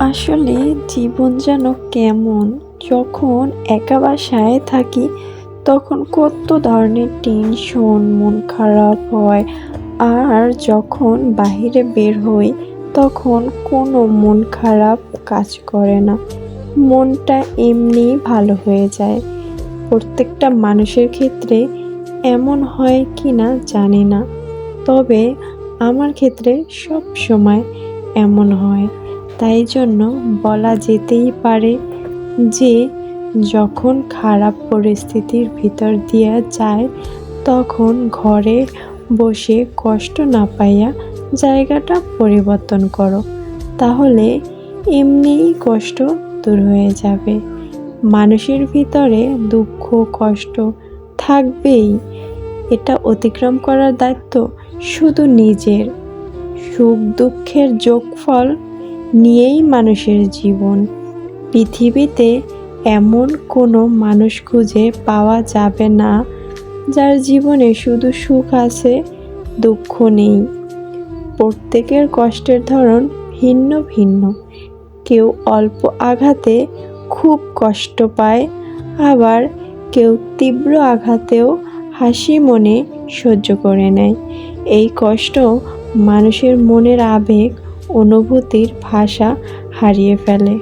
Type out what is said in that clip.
আসলে জীবন যেন কেমন, যখন একা বাসায় থাকি তখন কত ধরনের টেনশন, মন খারাপ হয়। আর যখন বাহিরে বের হই তখন কোনো মন খারাপ কাজ করে না। মনটা এমনিই ভালো হয়ে যায়। প্রত্যেকটা মানুষের ক্ষেত্রে এমন হয় কি না জানি না। তবে আমার ক্ষেত্রে সব সময় এমন হয়। তাই জন্য বলা যেতেই পারে যে যখন খারাপ পরিস্থিতির ভিতর দিয়া যায় তখন ঘরে বসে কষ্ট না পাইয়া জায়গাটা পরিবর্তন করো, তাহলে এমনিই কষ্ট দূর হয়ে যাবে। মানুষের ভিতরে দুঃখ কষ্ট থাকবেই, এটা অতিক্রম করার দায়িত্ব শুধু নিজের। সুখ দুঃখের যোগফল নিয়েই মানুষের জীবন। পৃথিবীতে এমন কোনো মানুষ খুঁজে পাওয়া যাবে না যার জীবনে শুধু সুখ আছে, দুঃখ নেই। প্রত্যেকের কষ্টের ধরন ভিন্ন ভিন্ন। কেউ অল্প আঘাতে খুব কষ্ট পায়, আবার কেউ তীব্র আঘাতেও হাসি মনে সহ্য করে নেয়। এই কষ্ট মানুষের মনের আবেগ অনুভূতির ভাষা হারিয়ে ফেলে।